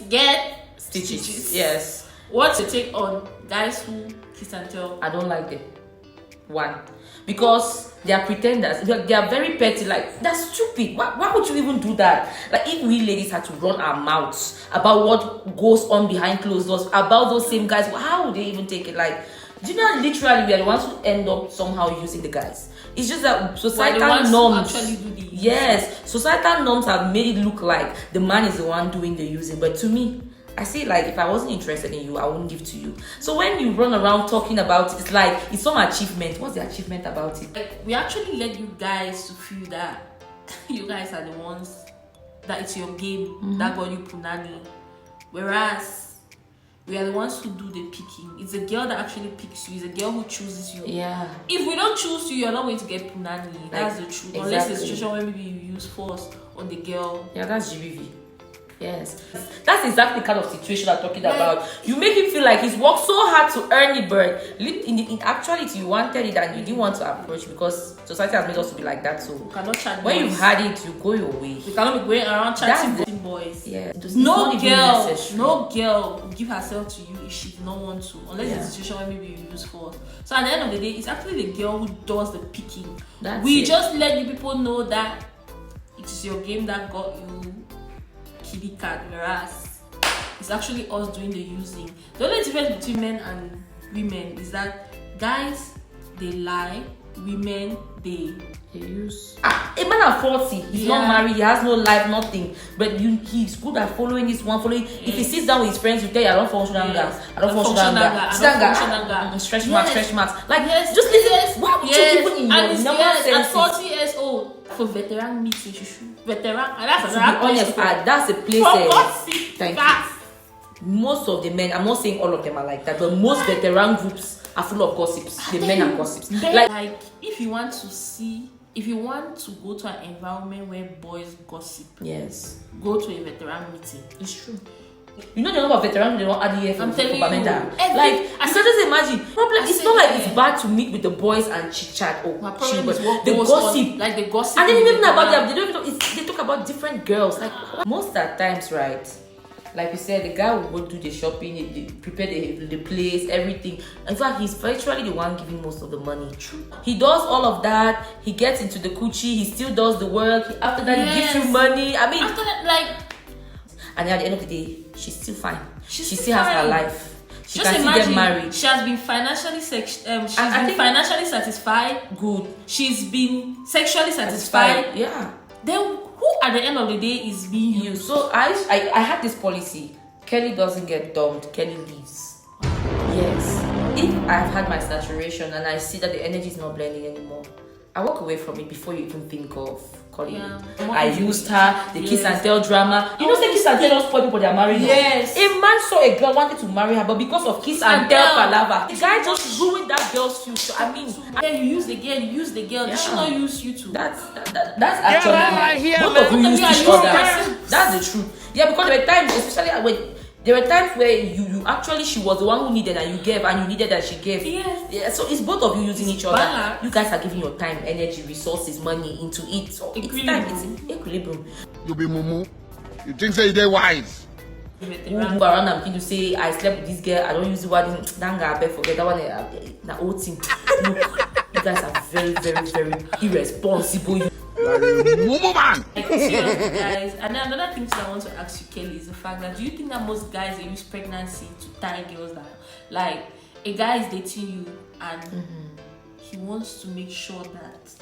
get Stitches. Yes. What's your take on guys who kiss and tell? I don't like them. One, because they are pretenders. They are very petty. Like, that's stupid. Why would you even do that? Like, if we ladies had to run our mouths about what goes on behind closed doors about those same guys, how would they even take it? Like, do you know, literally, we are the ones who end up somehow using the guys. It's just that societal norms. Actually do the yes, societal norms have made it look like the man is the one doing the using. But to me, I say, like, if I wasn't interested in you, I wouldn't give to you. So when you run around talking about it, it's like it's some achievement. What's the achievement about it? Like, we actually let you guys to feel that you guys are the ones that it's your game that got you punani, whereas we are the ones who do the picking. It's a girl that actually picks you. It's a girl who chooses you. Yeah. If we don't choose you, you're not going to get punani. That's the truth. Exactly. Unless it's a situation where maybe you use force on the girl. Yeah, that's GBV. Yes, that's exactly the kind of situation I'm talking about. You make him feel like he's worked so hard to earn it, but in actuality, you wanted it and you didn't want to approach because society has made us to be like that. So you cannot chat when boys. you've had it, you go your way. You cannot be going around chatting boys. Yeah, no girl will give herself to you if she does not want to, unless it's a situation where maybe you use force. So at the end of the day, it's actually the girl who does the picking. We just let you people know that it is your game that got you kiddie card, whereas it's actually us doing the using. The only difference between men and women is that guys, they lie, women, they use. A man at 40, he's not married, he has no life, nothing, but he's good at following this one, if he sits down with his friends, you tell you, I don't function anger, I don't function anger, stretch marks, like, just listen. Why would you even in your number senses? At 40 years old, for veteran meeting, veteran, and that's to be honest, that's a place. Thank you. Most of the men, I'm not saying all of them are like that, but most veteran groups are full of gossips. The men are gossips. Like if you want to go to an environment where boys gossip, yes, go to a veteran meeting. It's true. You know the number of veterans they don't add here for I'm telling you, like, you can just imagine. Problem, it's not like it's bad to meet with the boys and chit chat or chill, but the gossip, like the gossip, and then even about them, they don't even they talk about different girls. Like most at times, right? Like you said, the guy will go do the shopping, they prepare the place, everything. In fact, he's virtually the one giving most of the money. True. He does all of that. He gets into the coochie. He still does the work. After that, he gives you money. I mean, after that, like. And at the end of the day, she's still fine. She still has her life. She can still get married. She has been financially financially satisfied. Good. She's been sexually satisfied. Yeah. Then who at the end of the day is being used? So I had this policy. Kelly doesn't get dumped. Kelly leaves. Yes. If I've had my saturation and I see that the energy is not blending anymore, I walk away from it before you even think of calling it. I used her, the kiss and tell drama. You know, the kiss and tell us poor people they are married. Yes. A man saw a girl wanted to marry her, but because of kiss and tell palava, the guy just ruined that girl's future. I mean, then you use the girl. They should not use you too. That's actually both of you use each other. That's the truth. Yeah, because there were times, especially when. There were times where you actually, she was the one who needed and you gave, and you needed that she gave. Yes. Yeah, so it's both of you using each other. You guys are giving your time, energy, resources, money into it. So it's time. It's equilibrium. You be mumu. You think say they're wise. Who move around and people say, I slept with this girl, I don't use the word, that guy, I bet forget that one, na old thing. Look, you guys are very, very, very irresponsible. Mumu man. Guys, and then another thing I want to ask you, Kelly, is the fact that do you think that most guys they use pregnancy to tie girls down? Like a guy is dating you and he wants to make sure that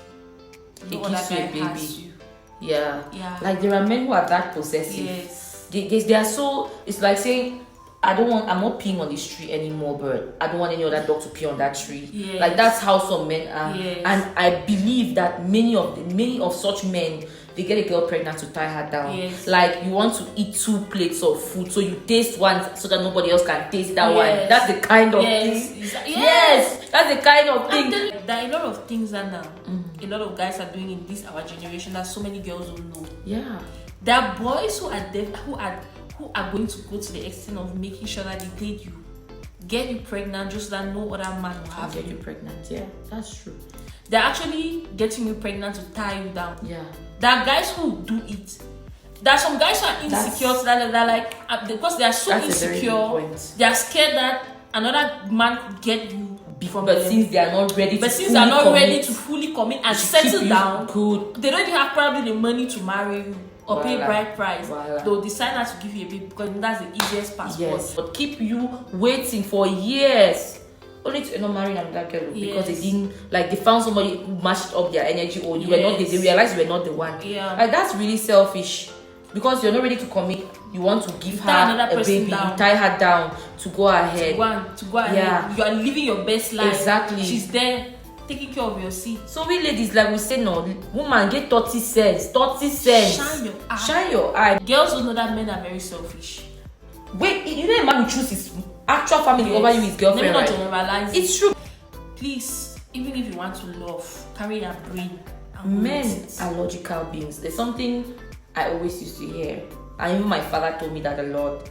no other guy has you. Yeah. Like there are men who are that possessive. Yes. They are so. It's like saying, I'm not peeing on this tree anymore, but I don't want any other dog to pee on that tree. Yes. Like that's how some men are. Yes. And I believe that many of such men, they get a girl pregnant to tie her down. Yes. Like you want to eat 2 plates of food, so you taste one so that nobody else can taste that one. That's the kind of thing. Yes, that's the kind of thing. There are a lot of things that now a lot of guys are doing in this our generation that so many girls don't know. Yeah. There are boys who are going to go to the extent of making sure that they date you, get you pregnant, just so that no other man will have you pregnant. Yeah, that's true. They're actually getting you pregnant to tie you down. Yeah. There are guys who do it, There are some guys who are insecure that they're like because they are so insecure, they are scared that another man could get you. But since they are not ready to fully commit and settle down, they don't even have probably the money to marry you or pay bride price. They'll decide not to give you a baby because that's the easiest passport. Yes, but keep you waiting for years only to end up marrying another girl because they found somebody who matched up their energy, or you were not. They realized you were not the one. Yeah, like that's really selfish. Because you're not ready to commit, you want to give her a baby, you tie her down to go ahead. To go ahead. Yeah. You are living your best life. Exactly. She's there taking care of your seat. So we ladies, like we say, no, woman, get 30 cents. 30 cents. Shine your eye. Girls don't know that men are very selfish. Wait, you know a man who chooses his actual family over you, his girlfriend, let me not generalize. It's true. Please, even if you want to love, carry your brain. Men are logical beings. There's something I always used to hear, and even my father told me that a lot.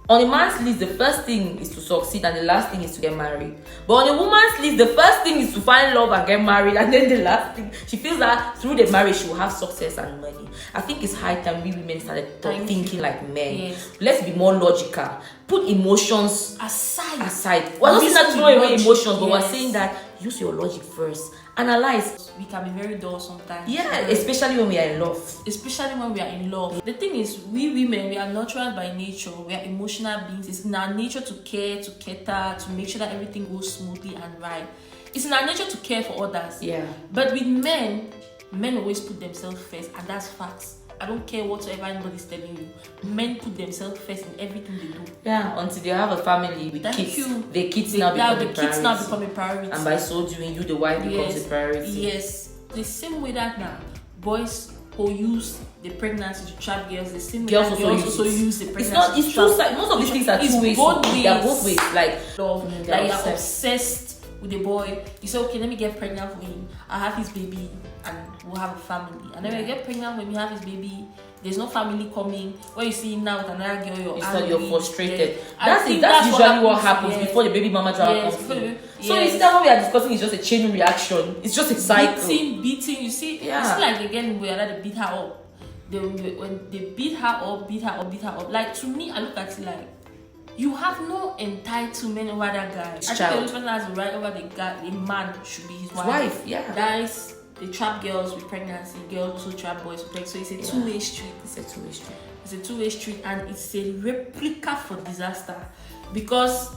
On a man's list, the first thing is to succeed, and the last thing is to get married. But on a woman's list, the first thing is to find love and get married, and then the last thing, she feels that through the marriage she will have success and money. I think it's high time we women started thinking like men. Yes. Let's be more logical. Put emotions aside. We're not saying that throw away emotions, but we're saying that use your logic first. Analyze. We can be very dull sometimes. Yeah, especially when we are in love. The thing is, we women, we are natural by nature. We are emotional beings. It's in our nature to care, to cater, to make sure that everything goes smoothly and right. It's in our nature to care for others. Yeah. But with men always put themselves first, and that's facts. I don't care whatsoever anybody's telling you. Men put themselves first in everything they do. Yeah, until they have a family with kids. The kids now become a priority. And by so doing, you, the wife, becomes a priority. Yes. The same way that now, boys who use the pregnancy to trap girls, the same way girls that also use the pregnancy it's two sides. Most of these things are two ways. They are both ways. Like you're obsessed with the boy. You say, okay, let me get pregnant for him. I'll have his baby and we'll have a family. And then when you get pregnant, when you have his baby, there's no family coming. When you see him now with another girl, you're frustrated. That's usually what happens before the baby mama drama comes in. So you see that what we are discussing is just a chain reaction. It's just a cycle. Beating. You see, it's like again we are like to beat her up. When they beat her up. Like to me, I look at it like you have no entitlement over that guy. I think the only person that has the right over the guy, the man should be his wife. Yeah. Guys, they trap girls with pregnancy. Girls also trap boys with pregnancy. So it's a two-way street. It's a two-way street, and it's a replica for disaster. Because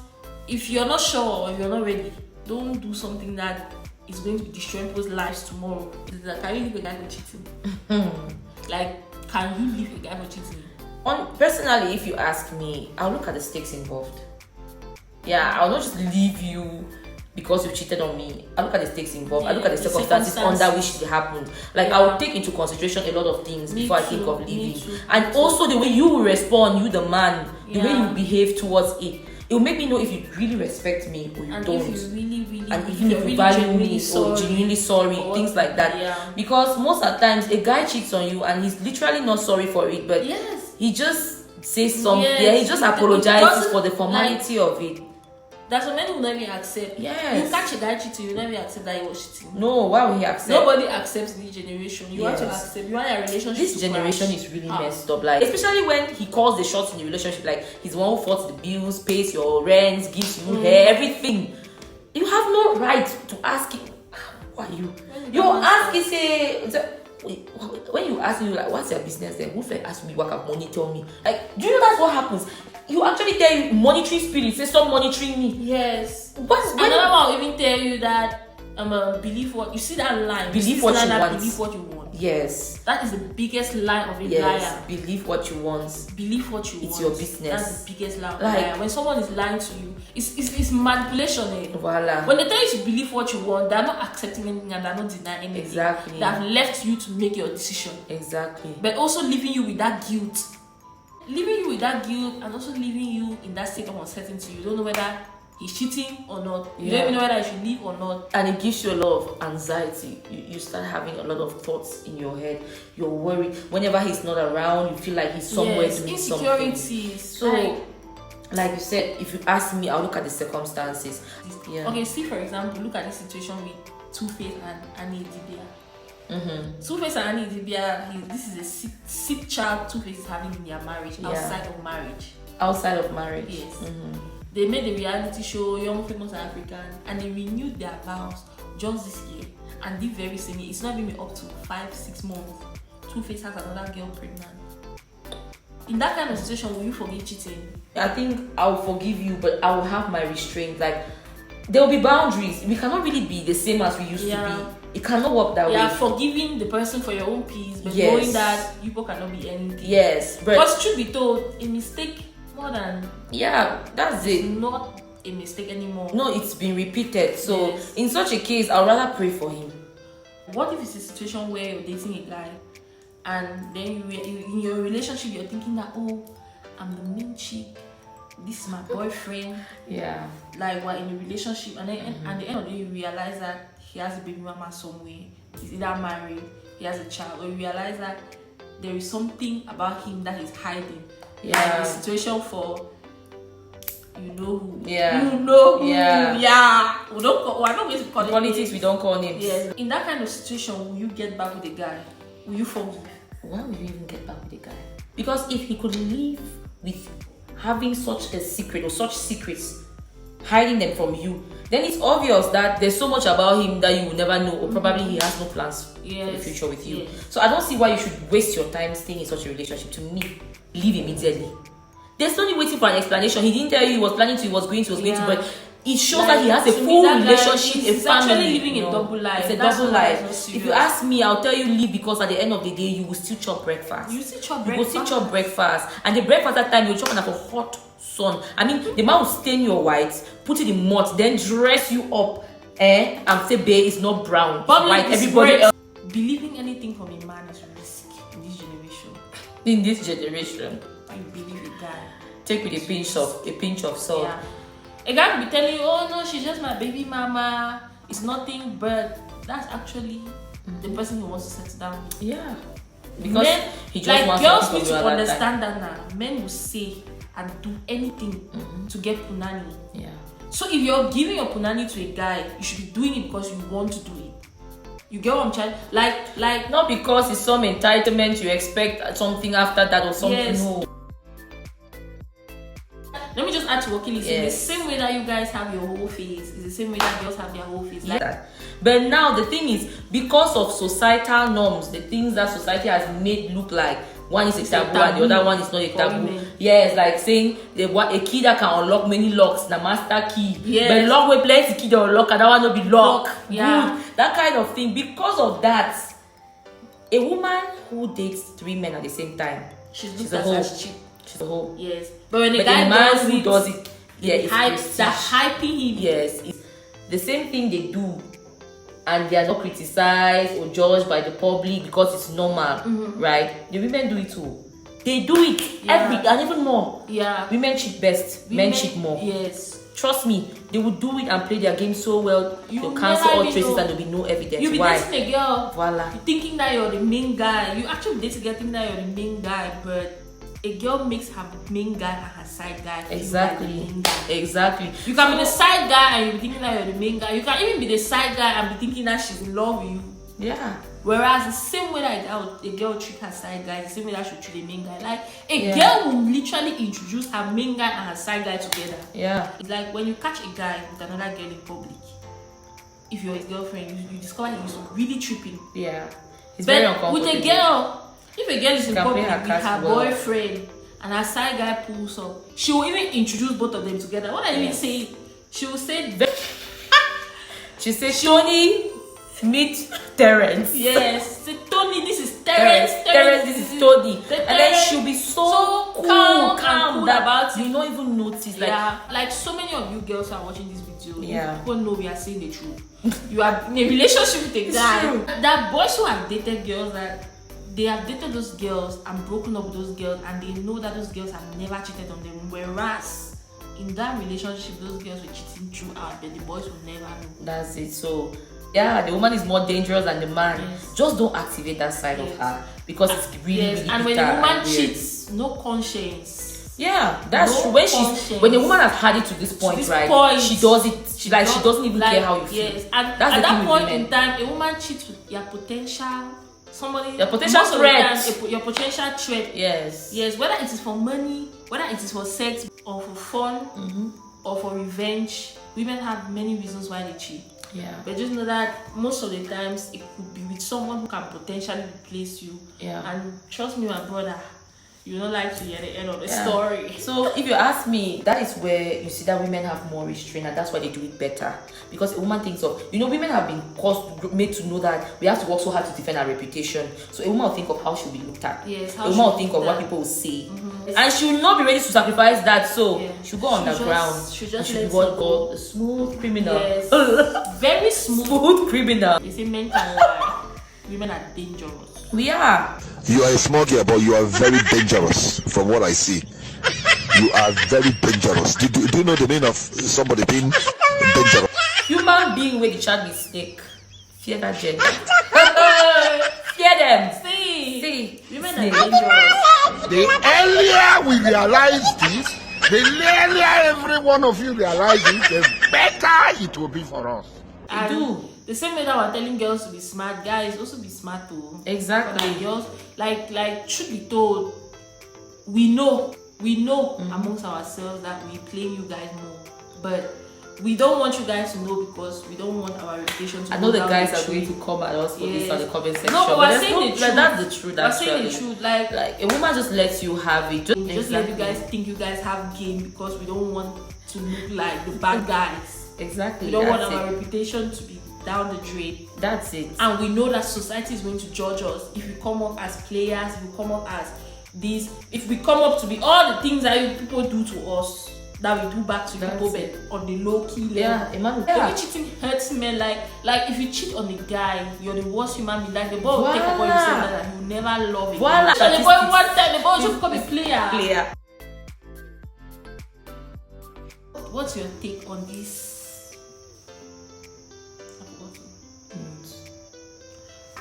if you're not sure or if you're not ready, don't do something that is going to be destroying people's lives tomorrow. Like, can you leave a guy for cheating? Like, can you leave a guy for cheating? Personally, if you ask me, I'll look at the stakes involved. Yeah, I'll not just leave you because you cheated on me. I look at the stakes involved. I look at the circumstances under which it happened. Like I will take into consideration a lot of things before I think of leaving. And also the way you will respond, you the man, the way you behave towards it. It will make me know if you really respect me or you don't. If you really, and even if you value me or genuinely sorry, things like that. Yeah. Because most of the times a guy cheats on you and he's literally not sorry for it, but he just says something. Yeah, he just apologizes for the formality of it. That's what many will never accept. Yes. You catch a guy cheating, you never accept that he was cheating. No, why would he accept? Nobody accepts this generation. You want to accept. You want a relationship. This generation is really messed up. Like, especially when he calls the shots in the relationship. Like, he's the one who fought the bills, pays your rent, gives you hair, everything. You have no right to ask him. Who are you? You ask him, say. When you ask me, like, what's your business then? Who ask me, what can monitor me? Like, do you know that's what happens? You actually tell you monitoring spirit, say stop monitoring me. Yes. Another one will even tell you that believe what you see that line. Believe what you want. Believe what you want. Yes. That is the biggest lie of a liar. Believe what you want. Believe what you want. It's your business. That's the biggest lie of a liar. When someone is lying to you, it's manipulation. Voila. When they tell you to believe what you want, they're not accepting anything and they're not denying anything. Exactly. They have left you to make your decision. Exactly. But also leaving you with that guilt. Leaving you with that guilt and also leaving you in that state of uncertainty. You don't know whether he's cheating or not. You don't even know whether you should leave or not. And it gives you a lot of anxiety. You start having a lot of thoughts in your head. You're worried. Whenever he's not around, you feel like he's somewhere doing something. Insecurities. So, like you said, if you ask me, I'll look at the circumstances. Okay, see for example, look at this situation with Two-Face and Annie Dibia. Two-Face and Annie Idibia, this is a sick child Two-Face is having in their marriage, outside of marriage. Outside of marriage. Yes. They made a reality show, Young Famous African, and they renewed their vows just this year. And the very same year, it's not even up to 5-6 months. Two-Face has another girl pregnant. In that kind of situation, will you forgive cheating? I think I'll forgive you, but I will have my restraint. Like, there will be boundaries. We cannot really be the same as we used to be. It cannot work that way. Yeah, forgiving the person for your own peace, but knowing that people cannot be anything. Yes, but because truth be told, a mistake more than that's it. Not a mistake anymore. No, it's been repeated. So in such a case, I'd rather pray for him. What if it's a situation where you're dating a guy, and then you in your relationship you're thinking that, oh, I'm the main chick, this is my boyfriend. Yeah. Like we're in a relationship, and then at the end of the day you realize that he has a baby mama somewhere. He's either married, he has a child, or you realize that there is something about him that he's hiding. Yeah. Like a situation for you know who. Yeah. You know who. Yeah. Yeah. We're not going to call politics. We don't call names. Yes. In that kind of situation, will you get back with a guy? Will you forgive? Why would you even get back with a guy? Because if he could live with having such a secret or such secrets, hiding them from you, then it's obvious that there's so much about him that you will never know, or probably he has no plans for the future with you. So I don't see why you should waste your time staying in such a relationship. To me, leave immediately. There's no need waiting for an explanation. He didn't tell you he was planning to, he was going to, but it shows that he has a full relationship, a family. Actually living a double life. It's a double life. If you ask me, I'll tell you leave, because at the end of the day, you will still chop breakfast. You still chop You breakfast. will still chop breakfast, and the breakfast that time you chop on a hot sun. I mean, the man will stain your whites, put it in mud, then dress you up, and say, "Babe, it's not brown, but white." Everybody else. Believing anything from a man is risky in this generation. In this generation, You believe a guy. take with a pinch of salt. Yeah. A guy will be telling you, oh no, she's just my baby mama. It's nothing, but that's actually the person who wants to settle down with. Yeah. Because men, he just like, wants girls something need from to you at that understand that now. Men will say and do anything to get punani. Yeah. So if you're giving your punani to a guy, you should be doing it because you want to do it. You get what I'm trying? Like not because it's some entitlement, you expect something after that or something. Yes. No. Let me just add to what Kelly said. The same way that you guys have your whole face is the same way that girls have their whole face. But now the thing is, because of societal norms, the things that society has made look like one is a taboo and the other one is not a taboo. Yes, like saying a key that can unlock many locks, the master key. Yes. But lock with plenty key that unlock and that one will be lock. Yeah. Good. That kind of thing. Because of that, a woman who dates 3 men at the same time, she's a hoe. as cheap. She's a hoe. Yes. But when a man guy who does it, it's hyping him. Yes, it's the same thing they do, and they are not criticized or judged by the public because it's normal, right? The women do it too. They do it and even more. Yeah. Women cheat best, men cheat more. Yes. Trust me, they will do it and play their game so well. They'll cancel all traces and there'll be no evidence. You'll be dating a girl, voila, thinking that you're the main guy. You actually date a girl thinking that you're the main guy, but a girl makes her main guy and her side guy. Exactly. Exactly. You can be the side guy and you'll be thinking that you're the main guy. You can even be the side guy and be thinking that she's in love with you. Yeah. Whereas the same way that a girl treat her side guy, the same way that she treat the main guy. Like a girl will literally introduce her main guy and her side guy together. Yeah. It's like when you catch a guy with another girl in public. If you're his girlfriend, you discover he's really tripping. Yeah. It's very uncomfortable. With a girl, if a girl is in public her with her boyfriend and her side guy pulls up, she will even introduce both of them together. What I even say, she will say, she said, Tony, meet Terrence. Yes, say Tony, this is Terrence. Terrence, this is Tony. And then she'll be so cool that about you don't even notice. Like so many of you girls who are watching this video, people know we are saying the truth. You are in a relationship with a guy. That boys who have dated girls that they have dated those girls and broken up with those girls, and they know that those girls have never cheated on them. Whereas in that relationship, those girls were cheating throughout, but the boys will never know. That's it. So the woman is more dangerous than the man. Just don't activate that side of her, because it's really, really and when the woman cheats, no conscience. Yeah, that's No true. conscience. When a woman has had it to this point, she does it. She doesn't even care how you feel. Yes, and that's at the that point in time, a woman cheats with your potential somebody. Your potential threat. Your potential threat. Yes. Yes, whether it is for money, whether it is for sex or for fun or for revenge, women have many reasons why they cheat. Yeah. But just know that most of the times it could be with someone who can potentially replace you. Yeah. And trust me, my brother, you don't like to hear the end of the story. So if you ask me, that is where you see that women have more restraint, and that's why they do it better. Because a woman thinks of, women have been made to know that we have to work so hard to defend our reputation. So a woman will think of how she'll be looked at. Yes, a woman will think of what people will say. And she will not be ready to sacrifice that. So she'll go underground. She'll be what called a smooth criminal. Yes. Very smooth criminal. You see, men can lie. Women are dangerous. We are. You are a small girl, but you are very dangerous from what I see. You are very dangerous. Do you know the meaning of somebody being dangerous? Human being with the child mistake. Fear that gender. Fear them. See. Women are dangerous. The earlier we realize this, the earlier every one of you realizes, the better it will be for us. And do. The same way that we're telling girls to be smart, guys also be smart too. Exactly. Like girls, like truth be told, we know amongst ourselves that we blame you guys more, but we don't want you guys to know because we don't want our reputation to. I know the guys are going to come at us for this on the comment section. No, but we're saying the truth. That's the truth. We're saying the truth. Like a woman just lets you have it. Just let you guys think you guys have game because we don't want to look like the bad guys. Exactly. We don't want our reputation to be down the drain. That's it. And we know that society is going to judge us if we come up as players, if we come up as this, if we come up to be all the things that people do to us that we do back to people, but on the low key level. Yeah, cheating hurts men. Like if you cheat on a guy, you're the worst human being. Like the boy will take up on himself and he'll never love again. So the boy one time, the boy should become a player. What's your take on this?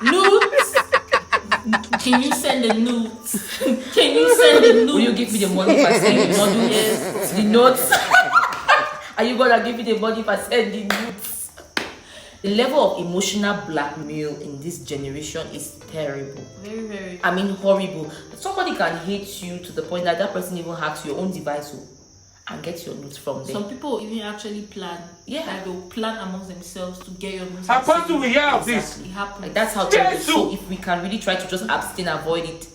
Nudes? Can you send the nudes? Can you send the nudes? Will you give me the money if I send the nudes? The notes? Are you gonna give me the money if I send the nudes? The level of emotional blackmail in this generation is terrible. Very, very. I mean, horrible. Somebody can hate you to the point that person even hacks your own device and get your nudes from them. Some people even actually plan. Yeah. Like they'll plan amongst themselves to get your nudes. How far do we hear of this? It happens. Like that's how terrible. So if we can really try to just abstain, avoid it,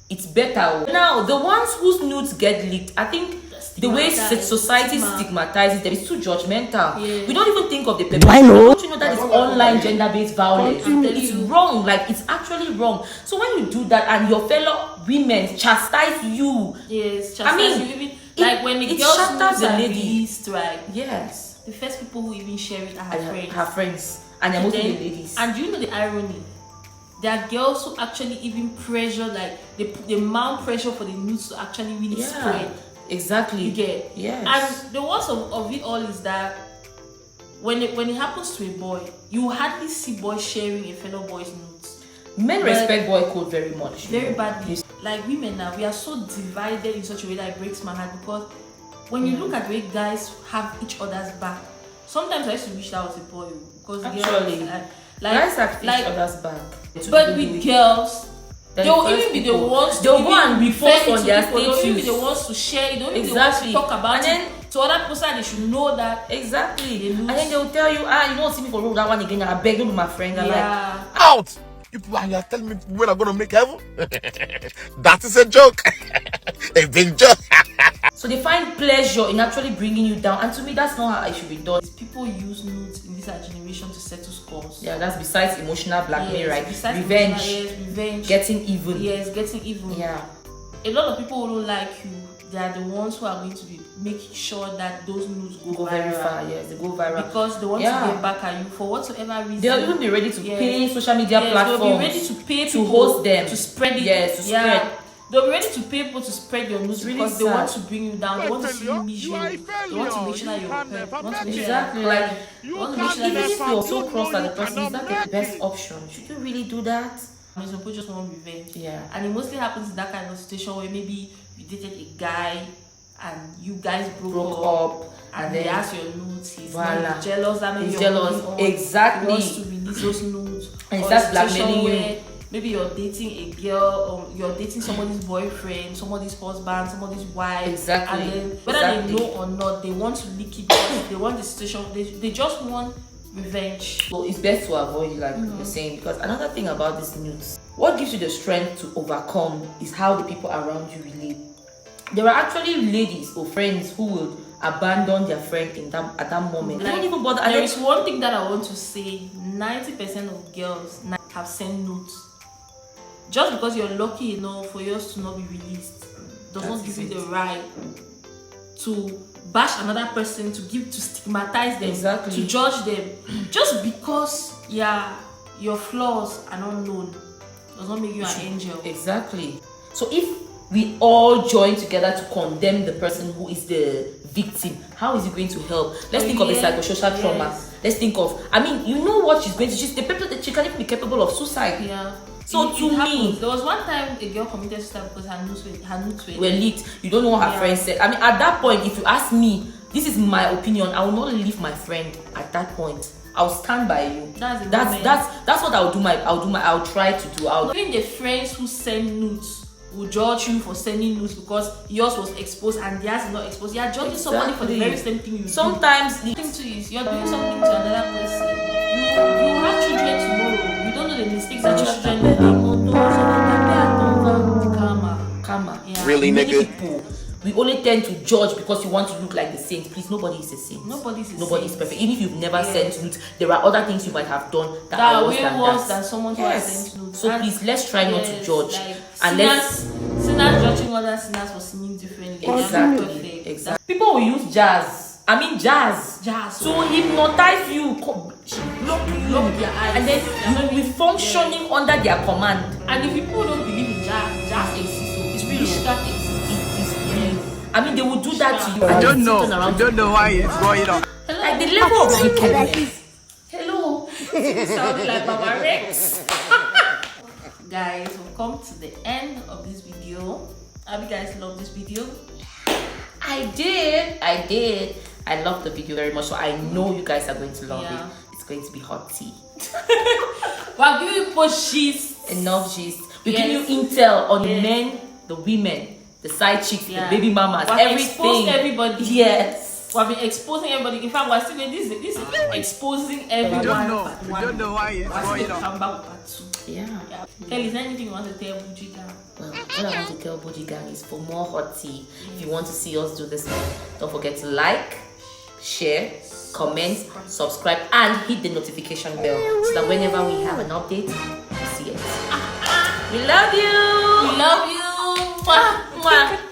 it's better. Now, the ones whose nudes get leaked, I think the way society stigmatizes them is too judgmental. Yeah. We don't even think of the people. Don't you know that it's online gender-based violence? It's wrong. Like it's actually wrong. So when you do that and your fellow women chastise you, yes, chastise you even. Like when the girls shatters the ladies, right? Yes. The first people who even share it are her friends. Her friends. And they're mostly the ladies. And do you know the irony? There are girls who actually even pressure, like they mount pressure for the news to actually really spread. Exactly. You get? Yes. And the worst of it all is that when it happens to a boy, you hardly see boys sharing a fellow boy's nudes. Men respect boy code very much. Very badly. Like women now, we are so divided in such a way that it breaks my heart because when you look at the way guys have each other's back, sometimes I used to wish that was a boy because actually, guys have each other's back. But with girls, they'll even be the ones they'll go and repost on their status. They'll even be the ones to share it. They'll even be the ones to talk about it. To other people, they should know that. Exactly. And then they'll tell you, you don't see me for road that one again. I beg, don't be my friend. I'm like, out! You are telling me when I'm gonna make heaven? That is a joke. A big joke. So they find pleasure in actually bringing you down, and to me, that's not how it should be done. People use nudes in this generation to settle scores. Yeah, that's besides emotional blackmail, right? Besides revenge, getting even. Yes, getting even. Yeah. A lot of people who don't like you, they are the ones who are going to be making sure that those nudes go very far. Yes, they go viral because they want to get back at you for whatsoever reason. They'll even be ready to pay social media platforms. They'll be ready to pay people to host them, to spread it. Yes, to spread. They'll be ready to pay people to spread your news because they want to bring you down. They want to see you miserable. They want to make sure that you're hurt. They want to make sure that you're so cross at the person. Is that the best option? Should you really do that? Some people just want revenge. Yeah. And it mostly happens in that kind of situation where maybe you dated a guy and you guys broke up and then he has your nudes, he's voila. not jealous, that maybe He's you're jealous. moving on, Exactly. he wants to release those nudes, and he or starts a situation blackmailing you. where maybe you're dating a girl, or you're dating somebody's boyfriend, somebody's husband, somebody's wife. Exactly. And then whether they know or not, they want to leak it because they want the situation, they just want revenge. So it's best to avoid, like you're saying, because another thing about these nudes, what gives you the strength to overcome is how the people around you relate. There are actually ladies or friends who would abandon their friend at that moment. They don't even bother. There is one thing that I want to say: 90% of girls have sent nudes. Just because you're lucky enough for yours to not be released does not give you the right to bash another person, to stigmatize them, exactly. to judge them. Just because your flaws are not known does not make you an angel. Exactly. So if we all join together to condemn the person who is the victim, how is it going to help? Let's think of the psychosocial trauma. Let's think of, I mean, you know what she's going to, she can even be capable of suicide. Yeah. So to me, there was one time a girl committed suicide because her nudes were leaked. You don't know what her friend said. I mean, at that point, if you ask me, this is my opinion, I will not leave my friend at that point. I'll stand by you. That's what I'll try to do. Even the friends who send nudes will judge you for sending nudes because yours was exposed and theirs is not exposed. You are judging somebody for the very same thing you sometimes do. The thing too is you're doing something to another person. You have children tomorrow. You don't know the mistakes that your children do. So karma. Yeah. Really, Many nigga? people, we only tend to judge because you want to look like the saint. Please, nobody is a saint. Nobody is perfect. Even if you've never sent nudes, there are other things you might have done that are worse than someone who has sent nudes. So please, let's try not to judge. Like, and sinners judging other sinners for sinning differently. Exactly. People will use jazz to hypnotize you, block your eyes, and then you will be functioning under their command. And if people don't believe in jazz exists, so it's really that exists. I mean, they will do that to you. I don't know why it's going on. Like the level of wickedness. Hello. Sounding like Baba Rex. Guys, we've come to the end of this video. Have you guys loved this video? I did. I love the video very much, so I know you guys are going to love it. It's going to be hot tea. We'll give you gist. Enough gist. We'll give you intel on the men, the women, the side chicks, the baby mamas, everything. Exposed everybody. Yes. We've been exposing everybody. In fact, we're still doing this is exposing everyone. We don't know why it's going on. Come back with part 2. Yeah. Kelly, is there anything you want to tell Buji Gang? Well, what I want to tell Buji Gang is for more hot tea. If you want to see us do this, don't forget to like, share, comment, subscribe, and hit the notification bell so that whenever we have an update, you see it. We love you. We love you. Mwah, mwah.